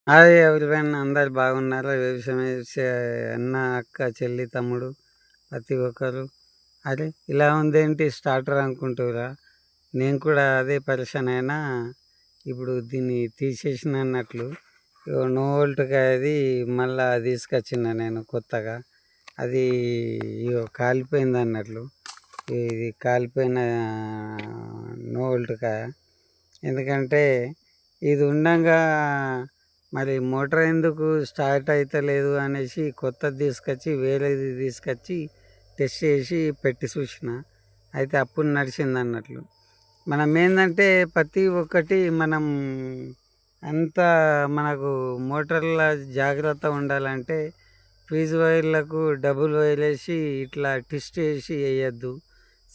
Hi everyone, అందరు బాగున్నారా? వ్యవసాయం చేసే అన్న, అక్క, చెల్లి, తమ్ముడు ప్రతి ఒక్కరు అరే ఇలా ఉందేంటి స్టార్టర్ అనుకుంటురా. నేను కూడా అదే పరిశాన్ అయినా. ఇప్పుడు దీన్ని తీసేసిన అన్నట్లు నో వోల్ట్గా అది మళ్ళా తీసుకొచ్చిన నేను కొత్తగా. అది కాలిపోయింది అన్నట్లు. ఇది కాలిపోయిన నో వోల్ట్గా. ఎందుకంటే ఇది ఉండంగా మరి మోటార్ ఎందుకు స్టార్ట్ అవుతలేదు అనేసి కొత్తది తీసుకొచ్చి వేరేది తీసుకొచ్చి టెస్ట్ చేసి పెట్టి చూసిన. అయితే అప్పుడు నడిచింది అన్నట్లు. మనం ఏంటంటే ప్రతి ఒక్కటి మనం అంతా మనకు మోటార్ల జాగ్రత్త ఉండాలంటే ఫీజు వైర్లకు డబుల్ వైర్ వేసి ఇట్లా ట్విస్ట్ చేసి వేయద్దు.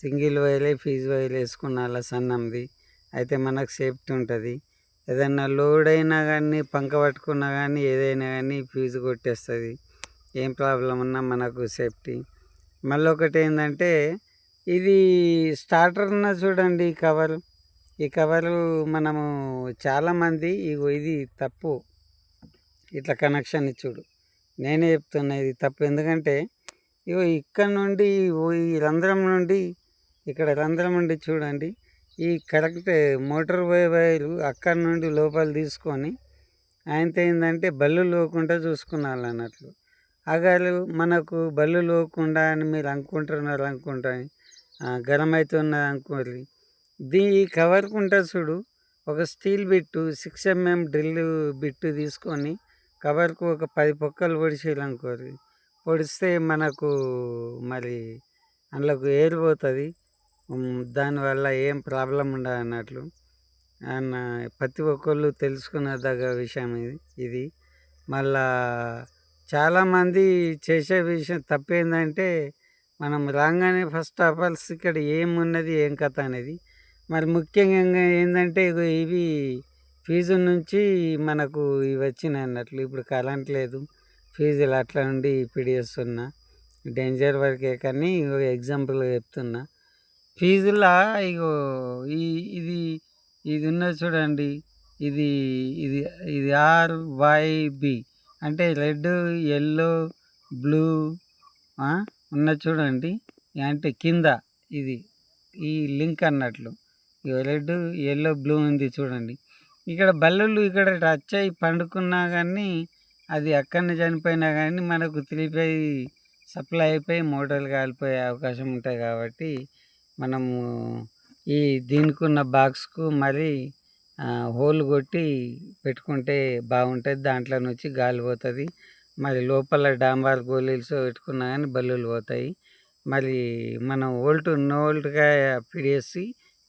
సింగిల్ వైరే ఫీజు వైర్ వేసుకున్నాల సన్నంది. అయితే మనకు సేఫ్టీ ఉంటుంది. ఏదైనా లోడ్ అయినా కానీ పంక పట్టుకున్నా కానీ ఏదైనా కానీ ఫ్యూజ్ కొట్టేస్తుంది. ఏం ప్రాబ్లం ఉన్నా మనకు సేఫ్టీ. మళ్ళీ ఒకటి ఏంటంటే ఇది స్టార్టర్ ఉన్న చూడండి ఈ కవరు. ఈ కవరు మనము చాలామంది ఇది తప్పు, ఇట్లా కనెక్షన్ ఇచ్చుడు. నేనే చెప్తున్నా ఇది తప్పు. ఎందుకంటే ఇక్కడ నుండి ఈ రంధ్రం నుండి ఇక్కడ రంధ్రం నుండి చూడండి, ఈ కరెక్ట్ మోటార్ వైరు అక్కడి నుండి లోపల తీసుకొని ఆయనతో ఏంటంటే బల్లు లోకుండా చూసుకున్నాను అన్నట్లు. అగారు మనకు బల్లు లోకుండా అని మీరు అనుకుంటా గరం అవుతున్నది అనుకోరు. ఈ కవర్కు ఉంటుంది చూడు, ఒక steel bit 6mm drill bit తీసుకొని కవర్కు ఒక 10 పొక్కలు పొడిచేయాలి అనుకోరు. పొడిస్తే మనకు మరి అందులోకి ఎయిర్ పోతుంది. దానివల్ల ఏం ప్రాబ్లం ఉండదు అన్నట్లు. అన్న ప్రతి ఒక్కళ్ళు తెలుసుకునేదగ్గ విషయం ఇది. మళ్ళా చాలామంది చేసే విషయం తప్పేందంటే మనం రాగానే ఫస్ట్ ఆఫ్ ఆల్ ఇక్కడ ఏమున్నది ఏం కథ అనేది. మరి ముఖ్యంగా ఏంటంటే ఇవి ఫీజు నుంచి మనకు ఇవి వచ్చినాయి అన్నట్లు. ఇప్పుడు కరెంట్ లేదు, ఫీజులు అట్లా నుండి పిడిస్తున్నా. డేంజర్ వరకే కానీ ఎగ్జాంపుల్గా చెప్తున్నా. ఫీజులా ఇగో ఇది ఇది ఉన్నది చూడండి, ఇది ఇది ఇది RYB అంటే రెడ్, ఎల్లో, బ్లూ ఉన్నది చూడండి. అంటే కింద ఇది ఈ లింక్ అన్నట్లు. రెడ్, ఎల్లో, బ్లూ ఉంది చూడండి. ఇక్కడ బల్లులు ఇక్కడ టచ్ అయ్యి పండుకున్నా కానీ అది అక్కడనే చనిపోయినా కానీ మనకు 3 సప్లై అయిపోయి మోటార్లు కాలిపోయే అవకాశం ఉంటుంది. కాబట్టి మనము దీనికి ఉన్న బాక్స్కు మరి హోల్ కొట్టి పెట్టుకుంటే బాగుంటుంది. దాంట్లో నుంచి గాలి పోతుంది. మరి లోపల డాంబార్ గోళీలు పెట్టుకున్నా కానీ బల్లులు పోతాయి. మరి మనం నో వోల్ట్గా పిడిసి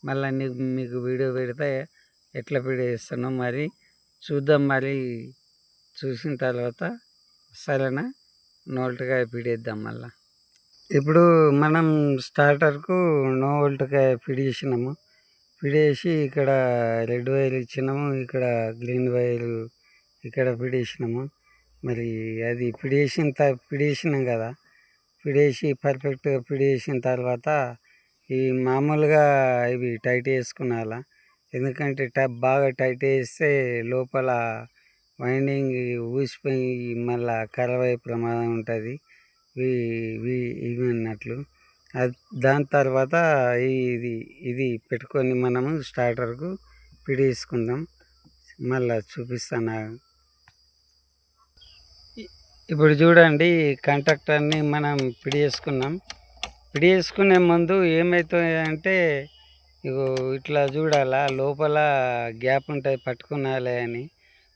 మళ్ళీ మీకు వీడియో పెడితే ఎట్లా పిడిస్తానో మరి చూద్దాం. మరి చూసిన తర్వాత సరేనా, నో వోల్ట్గా పిడిద్దాం మళ్ళీ. ఇప్పుడు మనం స్టార్టర్కు నో వోల్ట్గా పిడిసినాము. పిడేసి ఇక్కడ రెడ్ వైర్ ఇచ్చినాము, ఇక్కడ గ్రీన్ వైరు ఇక్కడ పిడేసినాము. మరి అది పిడేసినాం కదా. పిడేసి పర్ఫెక్ట్గా పిడేసిన తర్వాత ఈ మామూలుగా ఇవి టైట్ వేసుకున్నాలా. ఎందుకంటే బాగా టైట్ వేస్తే లోపల వైండింగ్ ఊసిపోయి మళ్ళీ ఖరాబ్ అయ్యే ప్రమాదం ఉంటుంది. ఇవి అన్నట్లు. దాని తర్వాత ఇది పెట్టుకొని మనము స్టార్టర్కు పిడేసుకుందాం. మళ్ళీ చూపిస్తాను. ఇప్పుడు చూడండి, కాంట్రాక్టర్ని మనం పిడేసుకున్నాం. పిడేసుకునే ముందు ఏమవుతుందంటే ఇట్లా చూడాలా, లోపల గ్యాప్ ఉంటుంది పట్టుకునాలి అని.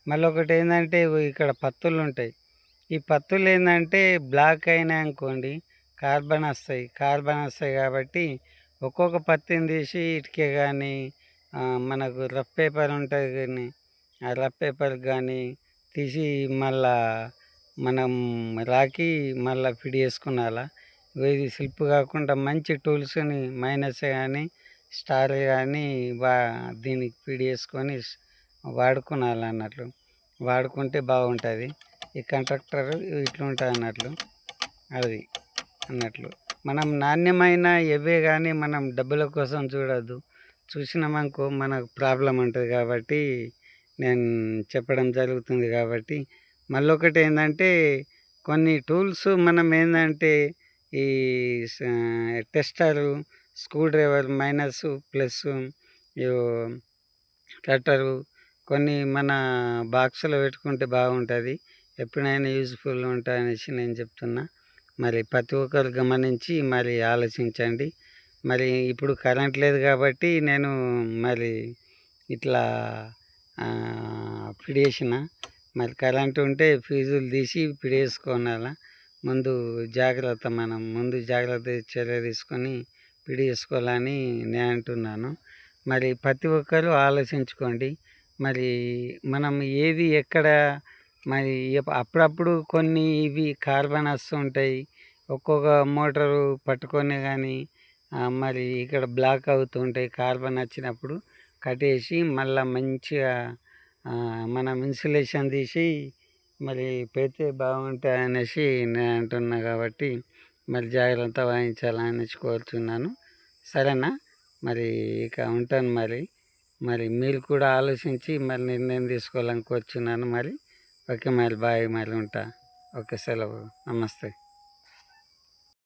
మళ్ళీ ఒకటి ఏంటంటే ఇక్కడ పత్తులు ఉంటాయి. ఈ పత్తులు ఏంటంటే బ్లాక్ అయినాయి అనుకోండి కార్బన్ వస్తాయి. కాబట్టి ఒక్కొక్క పత్తిని తీసి ఇటుకే కానీ మనకు రఫ్ పేపర్ ఉంటుంది కానీ ఆ రఫ్ పేపర్ కానీ తీసి మళ్ళా మనం రాకి మళ్ళీ ఫిట్ చేసుకున్నాలా. ఇది స్లిప్ కాకుండా మంచి టూల్స్ని మైనస్ కానీ స్టార్ కానీ దీనికి ఫిట్ చేసుకొని వాడుకునాలి అన్నట్లు. వాడుకుంటే బాగుంటుంది. ఈ కాంట్రాక్టర్ ఇట్లా ఉంటుంది అన్నట్లు. అది అన్నట్లు మనం నాణ్యమైన ఎవే కానీ మనం డబ్బుల కోసం చూడద్దు. చూసినామనుకో మనకు ప్రాబ్లం ఉంటుంది. కాబట్టి నేను చెప్పడం జరుగుతుంది కాబట్టి మళ్ళొకటి ఏందంటే కొన్ని టూల్స్ మనం ఏందంటే ఈ టెస్టరు, స్క్రూ డ్రైవర్, మైనసు, ప్లస్సు, యో కట్టరు కొన్ని మన బాక్స్‌లో పెట్టుకుంటే బాగుంటది. ఎప్పుడైనా యూజ్‌ఫుల్ ఉంటాయనేసి నేను చెప్తున్నా. మరి ప్రతి ఒక్కరు గమనించి మరి ఆలోచించండి. మరి ఇప్పుడు కరెంట్ లేదు కాబట్టి నేను మరి ఇట్లా పిడేసిన. మరి కరెంట్ ఉంటే ఫీజులు తీసి పిడేసుకోనాల. ముందు జాగ్రత్త చర్య తీసుకొని పిడేసుకోవాలని నేను అంటున్నాను. మరి ప్రతి ఒక్కరు ఆలోచించుకోండి. మరి మనం ఏది ఎక్కడ మరి అప్పుడప్పుడు కొన్ని ఇవి కార్బన్ వస్తుంటాయి. ఒక్కొక్క మోటారు పట్టుకొని కానీ మరి ఇక్కడ బ్లాక్ అవుతూ ఉంటాయి. కార్బన్ వచ్చినప్పుడు కట్టేసి మళ్ళా మంచిగా మనం ఇన్సులేషన్ తీసి మరి పెడితే బాగుంటాయనేసి నేను అంటున్నా కాబట్టి మరి జాగ్రత్త వహించాలనేసి కోరుతున్నాను. సరేనా? మరి ఇక ఉంటాను మరి. మరి మీరు కూడా ఆలోచించి మరి నిర్ణయం తీసుకోవాలని కోరుచున్నాను మరి. ఓకే మరి బాయ్ మరి ఉంటా. ఓకే సెలవు. నమస్తే.